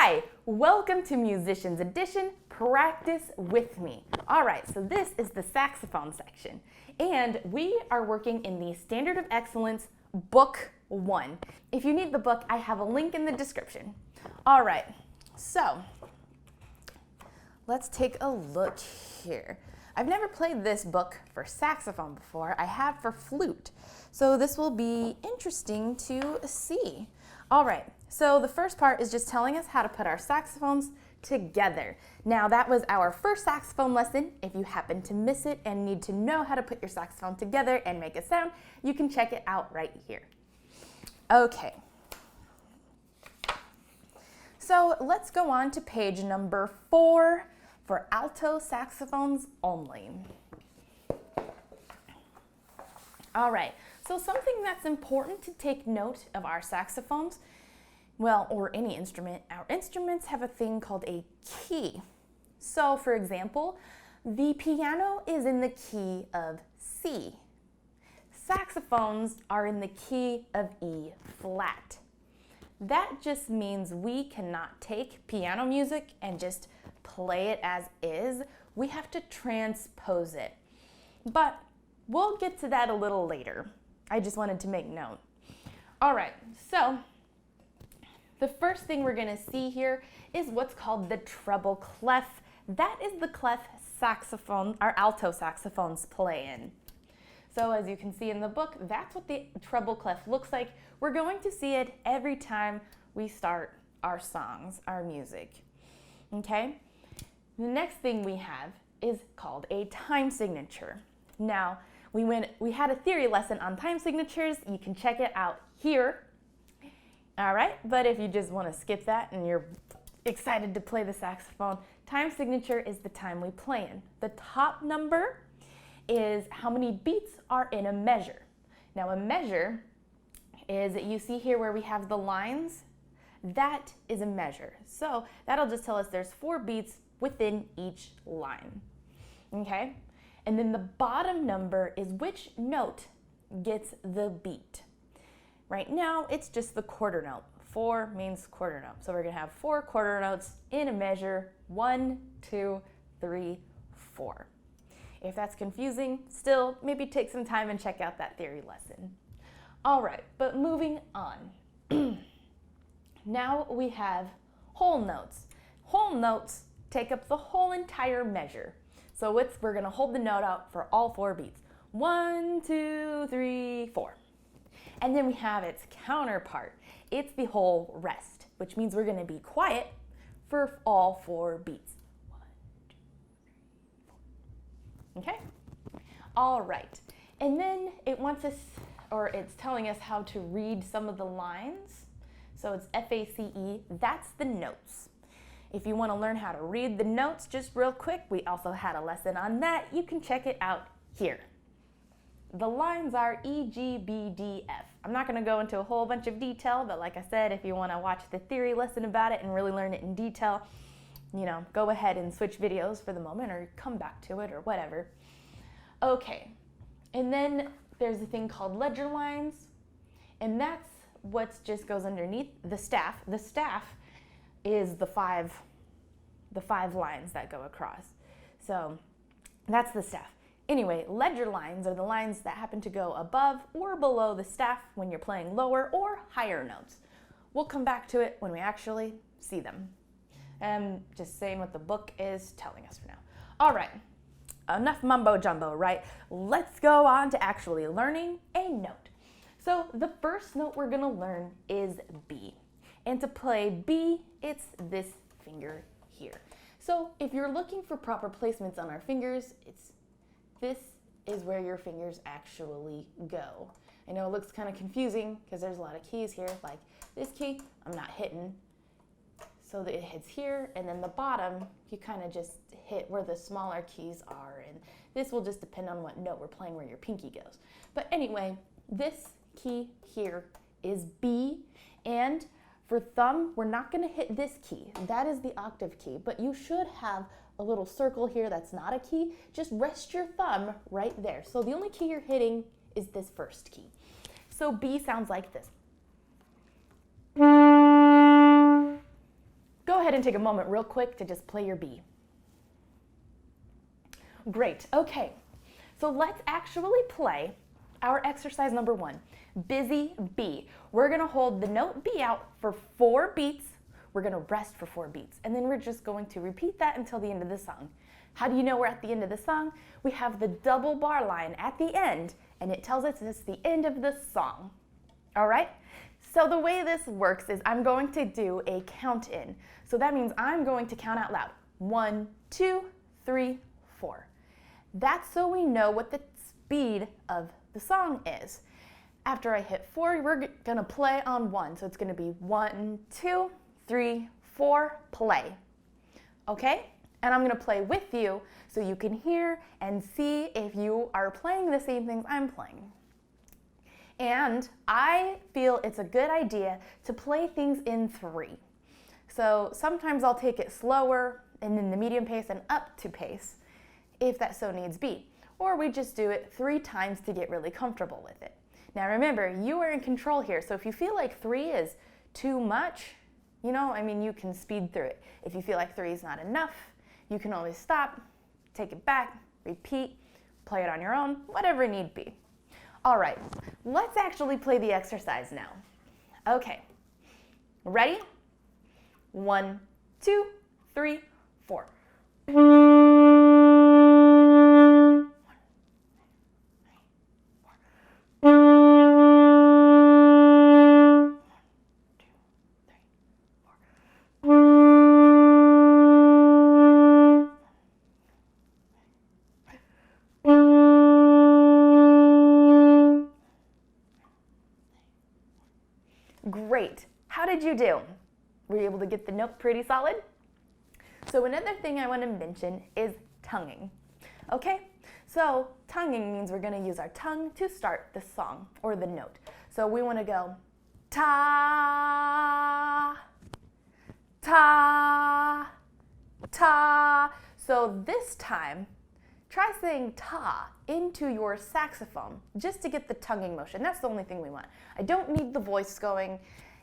Hi, welcome to Musicians Edition, Practice With Me. All right, so this is the saxophone section, and we are working in the Standard of Excellence Book 1. If you need the book, I have a link in the description. All right, so let's take a look here. I've never played this book for saxophone before. I have for flute, so this will be interesting to see. All right, so the first part is just telling us how to put our saxophones together. Now that was our first saxophone lesson. If you happen to miss it and need to know how to put your saxophone together and make a sound, you can check it out right here. Okay, so let's go on to page number 4 for alto saxophones only. All right, so something that's important to take note of our saxophones, well, or any instrument, our instruments have a thing called a key. So for example, the piano is in the key of C. Saxophones are in the key of E flat. That just means we cannot take piano music and just play it as is. We have to transpose it. But we'll get to that a little later. I just wanted to make note. All right, so the first thing we're gonna see here is what's called the treble clef. That is the clef saxophone, our alto saxophones play in. So as you can see in the book, that's what the treble clef looks like. We're going to see it every time we start our songs, our music, okay? The next thing we have is called a time signature. Now, we had a theory lesson on time signatures. You can check it out here. All right, but if you just want to skip that and you're excited to play the saxophone, time signature is the time we play in. The top number is how many beats are in a measure. Now a measure is, you see here where we have the lines, that is a measure. So that'll just tell us there's 4 beats within each line, okay? And then the bottom number is which note gets the beat. Right now, it's just the quarter note. 4 means quarter note. So we're gonna have 4 quarter notes in a measure, 1, 2, 3, 4. If that's confusing, still, maybe take some time and check out that theory lesson. All right, but moving on. Now we have whole notes. Whole notes take up the whole entire measure. So we're gonna hold the note out for all 4 beats. 1, 2, 3, 4. And then we have its counterpart. It's the whole rest, which means we're gonna be quiet for all 4 beats. 1, 2, 3, 4. Okay? All right. And then it's telling us how to read some of the lines. So it's F-A-C-E, that's the notes. If you want to learn how to read the notes just real quick, we also had a lesson on that. You can check it out here. The lines are E, G, B, D, F. I'm not going to go into a whole bunch of detail, but like I said, if you want to watch the theory lesson about it and really learn it in detail, go ahead and switch videos for the moment or come back to it or whatever. Okay, and then there's a thing called ledger lines, and that's what just goes underneath the staff. The staff is the five lines that go across. So that's the staff. Anyway, ledger lines are the lines that happen to go above or below the staff when you're playing lower or higher notes. We'll come back to it when we actually see them. I'm just saying what the book is telling us for now. All right, enough mumbo jumbo, right? Let's go on to actually learning a note. So the first note we're gonna learn is B. And to play B, it's this finger here. So if you're looking for proper placements on our fingers, this is where your fingers actually go. I know it looks kind of confusing because there's a lot of keys here, like this key, I'm not hitting, so that it hits here, and then the bottom, you kind of just hit where the smaller keys are, and this will just depend on what note we're playing where your pinky goes. But anyway, this key here is B, and for thumb, we're not going to hit this key. That is the octave key, but you should have a little circle here that's not a key. Just rest your thumb right there. So the only key you're hitting is this first key. So B sounds like this. Go ahead and take a moment real quick to just play your B. Great, okay. So let's actually play our exercise number 1, busy B. We're gonna hold the note B out for 4 beats. We're gonna rest for 4 beats, and then we're just going to repeat that until the end of the song. How do you know we're at the end of the song? We have the double bar line at the end, and it tells us it's the end of the song. All right? So the way this works is I'm going to do a count in. So that means I'm going to count out loud. 1, 2, 3, 4. That's so we know what the speed of the song is. After I hit 4, we're gonna play on 1. So it's gonna be 1, 2, 3, 4, play. Okay? And I'm gonna play with you so you can hear and see if you are playing the same things I'm playing. And I feel it's a good idea to play things in 3. So sometimes I'll take it slower and then the medium pace and up to pace if that so needs be. Or we just do it 3 times to get really comfortable with it. Now remember, you are in control here, so if you feel like 3 is too much, you can speed through it. If you feel like 3 is not enough, you can always stop, take it back, repeat, play it on your own, whatever need be. All right, let's actually play the exercise now. Okay, ready? 1, 2, 3, 4. Great. How did you do? Were you able to get the note pretty solid? So another thing I want to mention is tonguing. Okay? So tonguing means we're going to use our tongue to start the song or the note. So we want to go ta, ta, ta. So this time, try saying ta into your saxophone just to get the tonguing motion. That's the only thing we want. I don't need the voice going,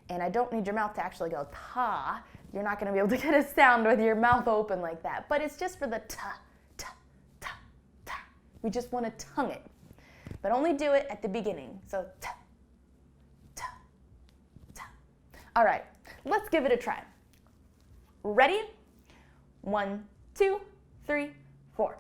and I don't need your mouth to actually go ta. You're not going to be able to get a sound with your mouth open like that, but it's just for the ta, ta, ta, ta. We just want to tongue it, but only do it at the beginning. So ta, ta, ta. All right, let's give it a try. Ready? 1, 2, 3, 4.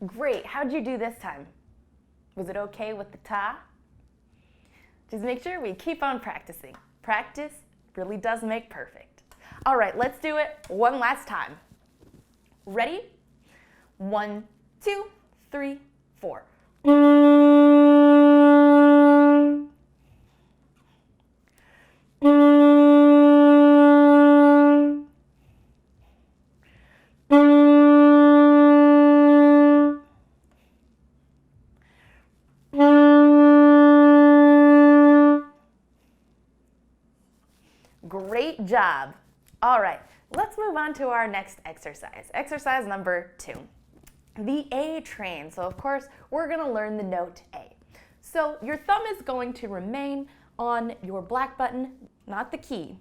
Great, how'd you do this time? Was it okay with the ta? Just make sure we keep on practicing. Practice really does make perfect. All right, let's do it one last time. Ready? 1, 2, 3, 4. Great job. All right, let's move on to our next exercise. Exercise number 2, the A train. So of course, we're gonna learn the note A. So your thumb is going to remain on your black button, not the key,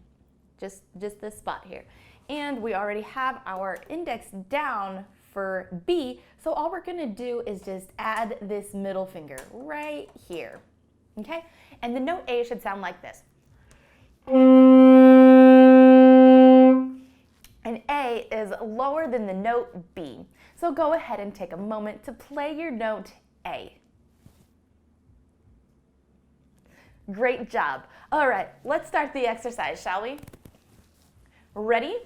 just this spot here. And we already have our index down for B, so all we're gonna do is just add this middle finger right here, okay? And the note A should sound like this. And A is lower than the note B. So go ahead and take a moment to play your note A. Great job. All right, let's start the exercise, shall we? Ready?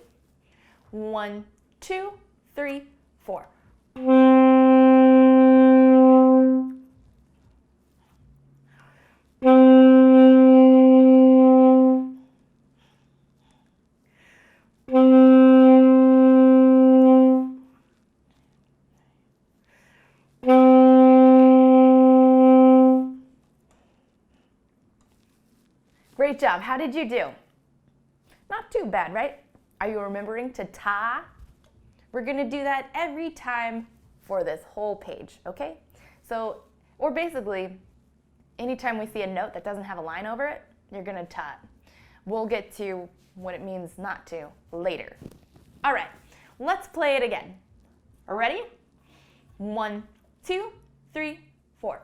1, 2, 3, 4. Great job. How did you do? Not too bad, right? Are you remembering to ta? We're going to do that every time for this whole page, okay? So, or basically, anytime we see a note that doesn't have a line over it, you're going to ta it. We'll get to what it means not to later. All right, let's play it again. Ready? 1, 2, 3, 4.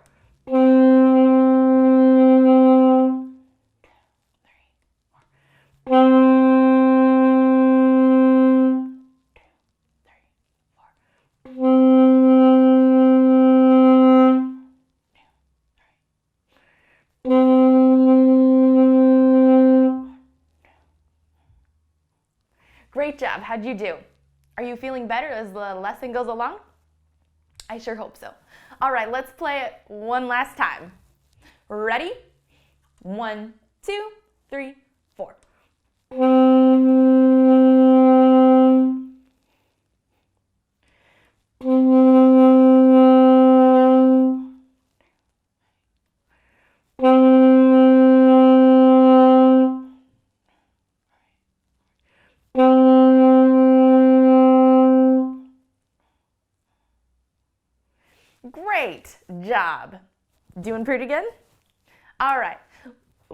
Great job. How'd you do? Are you feeling better as the lesson goes along? I sure hope so. All right, let's play it one last time. Ready? 1, 2, 3, 4. Great job. Doing pretty good? All right,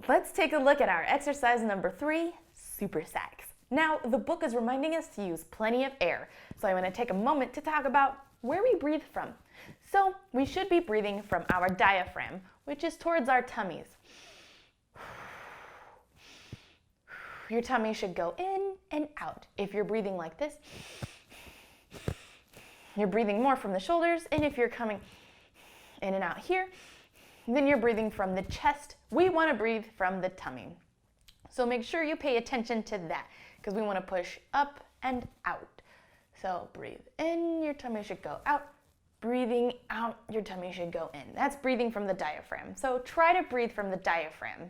let's take a look at our exercise number 3, Super Sax. Now, the book is reminding us to use plenty of air, so I'm going to take a moment to talk about where we breathe from. So, we should be breathing from our diaphragm, which is towards our tummies. Your tummy should go in and out. If you're breathing like this, you're breathing more from the shoulders, and if you're coming in and out here, then you're breathing from the chest. We want to breathe from the tummy. So make sure you pay attention to that, because we want to push up and out. So breathe in, your tummy should go out. Breathing out, your tummy should go in. That's breathing from the diaphragm. So try to breathe from the diaphragm.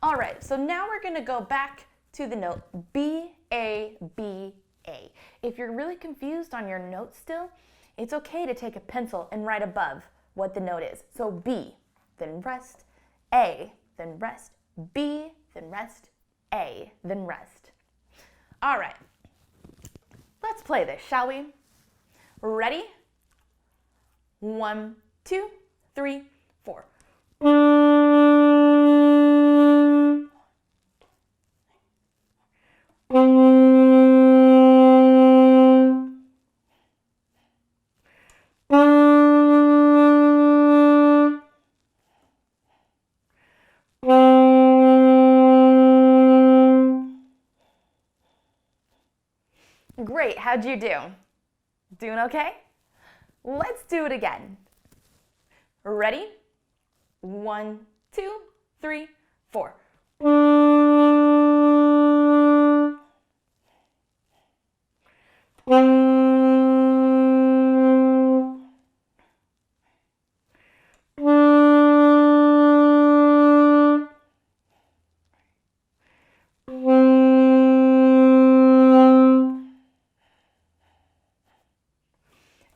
All right, so now we're going to go back to the note B, A, B, A. If you're really confused on your note still, it's okay to take a pencil and write above what the note is. So B, then rest, A, then rest, B, then rest, A, then rest. All right, let's play this, shall we? Ready? 1, 2, 3, 4. Great, how'd you do? Doing okay? Let's do it again. Ready? 1, 2, 3, 4.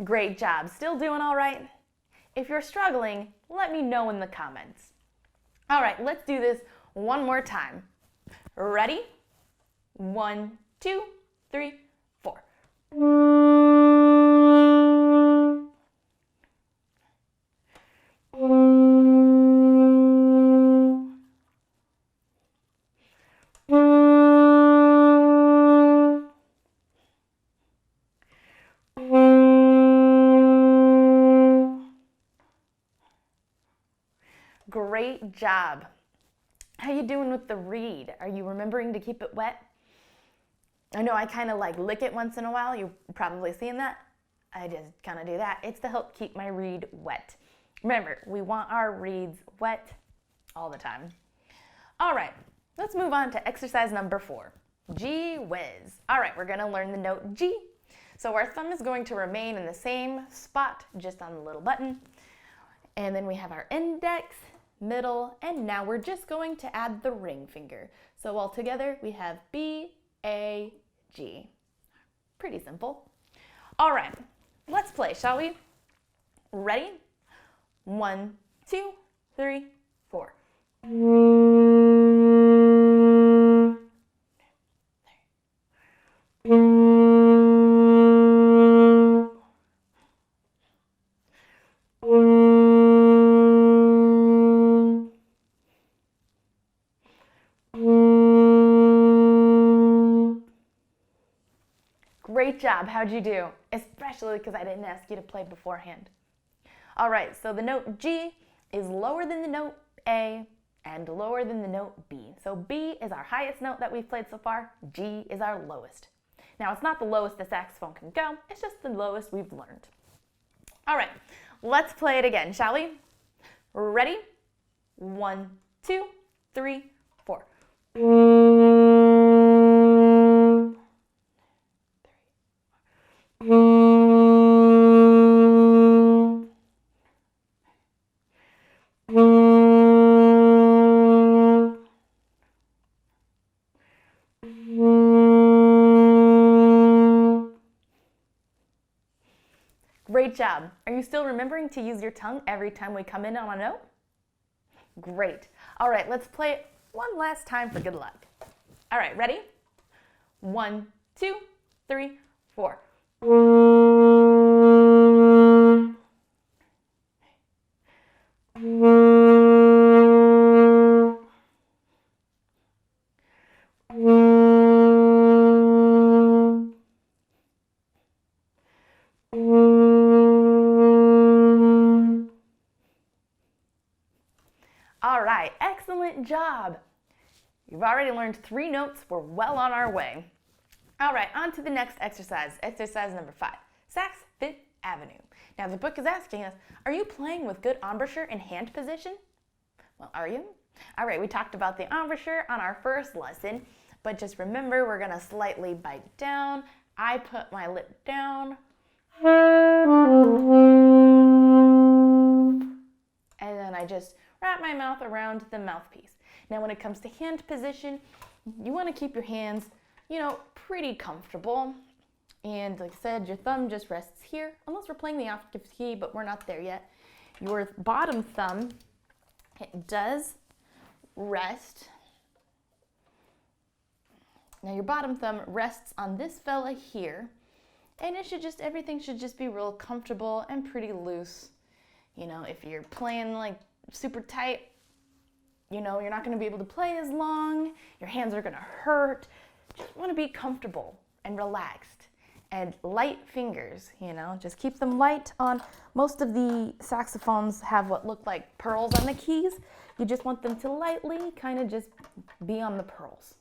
Great job. Still doing all right? If you're struggling, let me know in the comments. All right, let's do this one more time. Ready? 1, 2, 3, 4. Great job. How you doing with the reed? Are you remembering to keep it wet? I know I kind of like lick it once in a while. You've probably seen that. I just kind of do that. It's to help keep my reed wet. Remember, we want our reeds wet all the time. All right, let's move on to exercise number 4, G Whiz. All right, we're going to learn the note G. So our thumb is going to remain in the same spot, just on the little button. And then we have our index, middle, and now we're just going to add the ring finger. So all together we have B, A, G. Pretty simple. All right, let's play, shall we? Ready? 1, 2, 3, 4. Great job. How'd you do? Especially because I didn't ask you to play beforehand. All right, so the note G is lower than the note A and lower than the note B. So B is our highest note that we've played so far. G is our lowest. Now, it's not the lowest the saxophone can go. It's just the lowest we've learned. All right, let's play it again, shall we? Ready? 1, 2, 3, 4. Great job. Are you still remembering to use your tongue every time we come in on a note? Great. All right, let's play it one last time for good luck. All right, ready? 1, 2, 3, 4. All right, excellent job. You've already learned 3 notes. We're well on our way. All right, on to the next exercise, exercise number 5, Sax 5th Avenue. Now the book is asking us, are you playing with good embouchure and hand position? Well, are you? All right, we talked about the embouchure on our first lesson, but just remember we're gonna slightly bite down. I put my lip down. And then I just wrap my mouth around the mouthpiece. Now when it comes to hand position, you want to keep your hands, pretty comfortable. And like I said, your thumb just rests here, unless we're playing the octave key, but we're not there yet. Your bottom thumb, it does rest. Now your bottom thumb rests on this fella here, and everything should just be real comfortable and pretty loose. If you're playing like super tight, you're not going to be able to play as long. Your hands are going to hurt. Just want to be comfortable and relaxed and light fingers, just keep them light on. Most of the saxophones have what look like pearls on the keys. You just want them to lightly kind of just be on the pearls.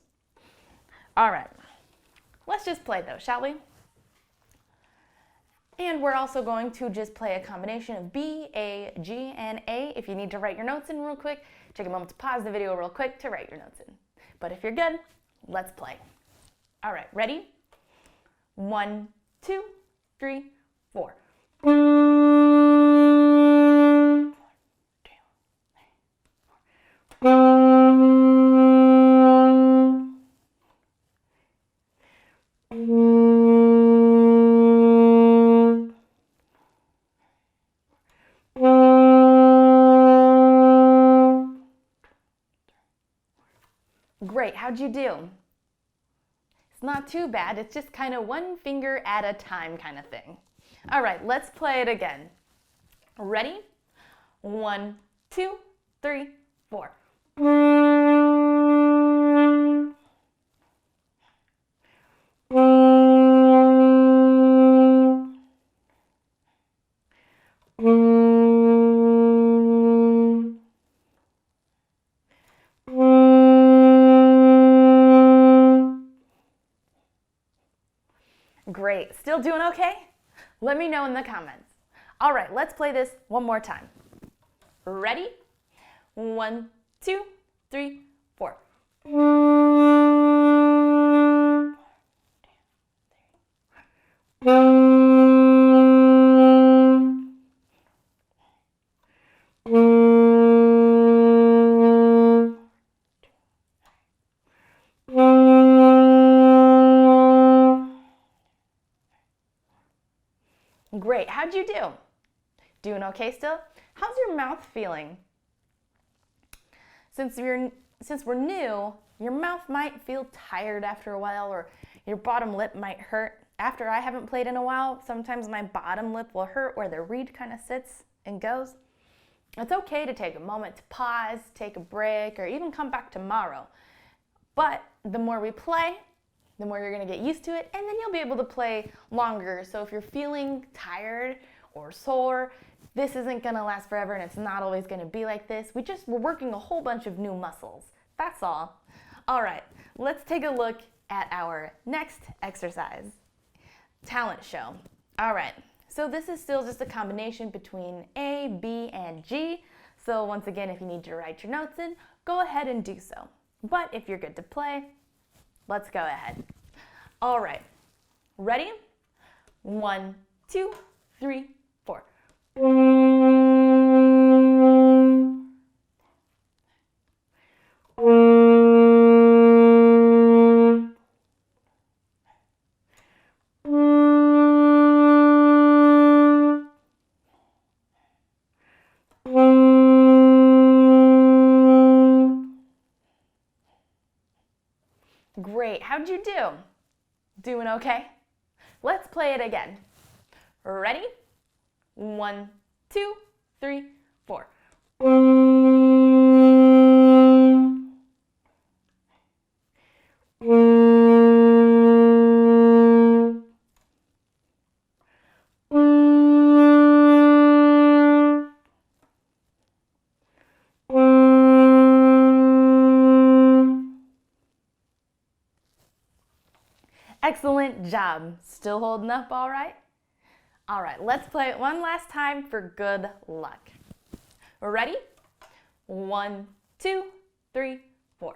All right, let's just play though, shall we? And we're also going to just play a combination of B, A, G, and A. If you need to write your notes in real quick, take a moment to pause the video real quick to write your notes in. But if you're good, let's play. All right, ready? 1, 2, 3, 4. Great, how'd you do? It's not too bad, it's just kind of one finger at a time kind of thing. All right, let's play it again. Ready? 1, 2, 3, 4. Great. Still doing okay? Let me know in the comments. All right, let's play this one more time. Ready? 1, 2, 3, 4. Great, how'd you do? Doing okay still? How's your mouth feeling? Since we're new, your mouth might feel tired after a while, or your bottom lip might hurt. After I haven't played in a while, sometimes my bottom lip will hurt where the reed kind of sits and goes. It's okay to take a moment to pause, take a break, or even come back tomorrow. But the more we play, the more you're going to get used to it, and then you'll be able to play longer. So if you're feeling tired or sore, this isn't going to last forever, and it's not always going to be like this. We're working a whole bunch of new muscles. That's all. All right, let's take a look at our next exercise, talent show. All right, so this is still just a combination between A, B, and G. So once again, if you need to write your notes in, go ahead and do so. But if you're good to play, let's go ahead. All right, ready? 1, 2, 3, 4. Great, how'd you do? Doing okay? Let's play it again. Ready? 1, 2, 3, 4. Excellent job. Still holding up all right? All right, let's play it one last time for good luck. Ready? 1, 2, 3, 4.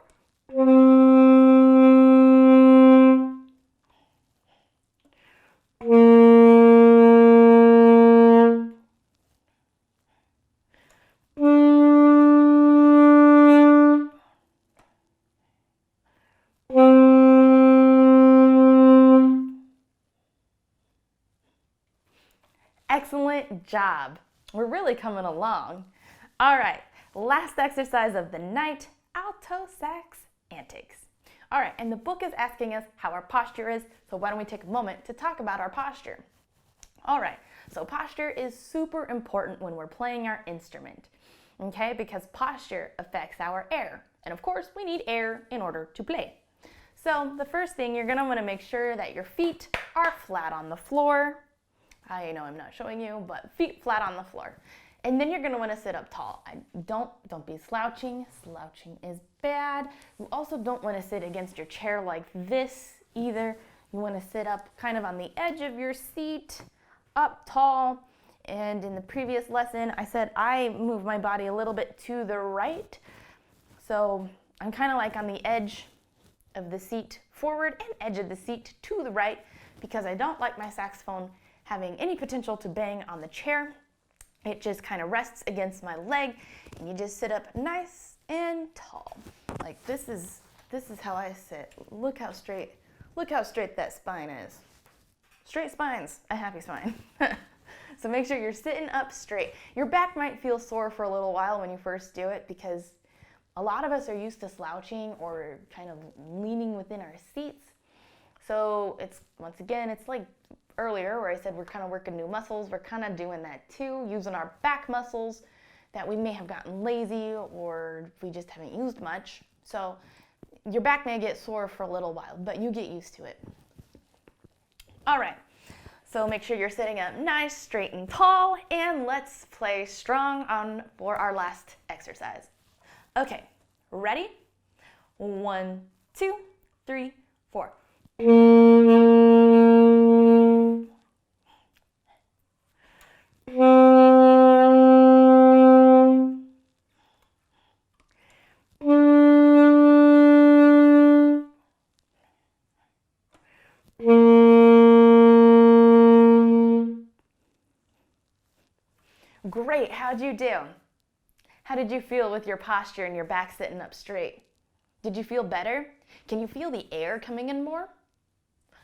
Excellent job. We're really coming along. All right, last exercise of the night, Alto Sax Antics. All right, and the book is asking us how our posture is, so why don't we take a moment to talk about our posture. All right, so posture is super important when we're playing our instrument, okay, because posture affects our air. And of course, we need air in order to play. So the first thing, you're gonna wanna make sure that your feet are flat on the floor. I know I'm not showing you, but feet flat on the floor. And then you're gonna wanna sit up tall. Don't be slouching. Slouching is bad. You also don't wanna sit against your chair like this either. You wanna sit up kind of on the edge of your seat, up tall. And in the previous lesson, I said I move my body a little bit to the right. So I'm kind of like on the edge of the seat forward and edge of the seat to the right because I don't like my saxophone having any potential to bang on the chair. It just kind of rests against my leg and you just sit up nice and tall. Like this is how I sit. Look how straight that spine is. Straight spine's a happy spine. So make sure you're sitting up straight. Your back might feel sore for a little while when you first do it because a lot of us are used to slouching or kind of leaning within our seats. So once again, it's like earlier where I said we're kind of working new muscles. We're kind of doing that too, using our back muscles that we may have gotten lazy or we just haven't used much. So your back may get sore for a little while, but you get used to it. All right, so make sure you're sitting up nice, straight and tall, and let's play strong for our last exercise. Okay, ready? 1, 2, 3, 4. Great, how'd you do? How did you feel with your posture and your back sitting up straight? Did you feel better? Can you feel the air coming in more?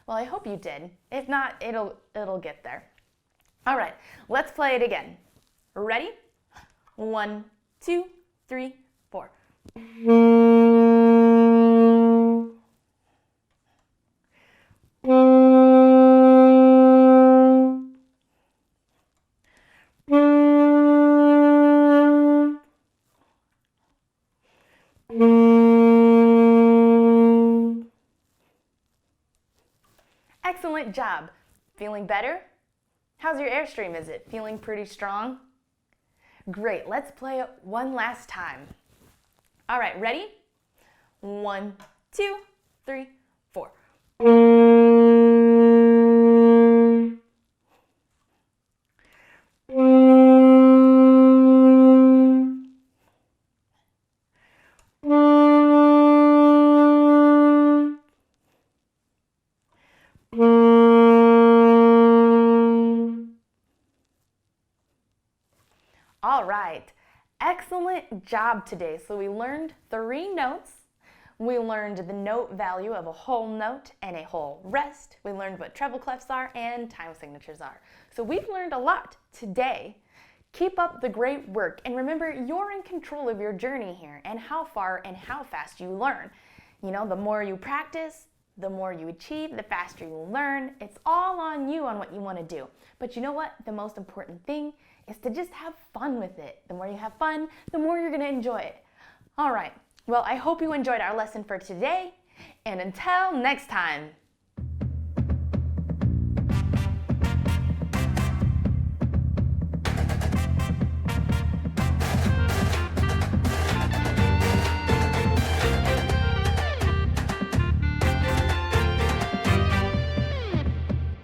Well, I hope you did. If not, it'll get there. All right, let's play it again. Ready? 1, 2, 3, 4. Excellent job. Feeling better? How's your airstream? Is it feeling pretty strong? Great, let's play it one last time. All right, ready? 1, 2, 3, 4. All right, excellent job today. So we learned 3 notes. We learned the note value of a whole note and a whole rest. We learned what treble clefs are and time signatures are. So we've learned a lot today. Keep up the great work, and remember, you're in control of your journey here and how far and how fast you learn. You know, the more you practice, the more you achieve, the faster you will learn. It's all on you on what you want to do. But you know what? The most important thing is to just have fun with it. The more you have fun, the more you're going to enjoy it. All right. Well, I hope you enjoyed our lesson for today. And until next time.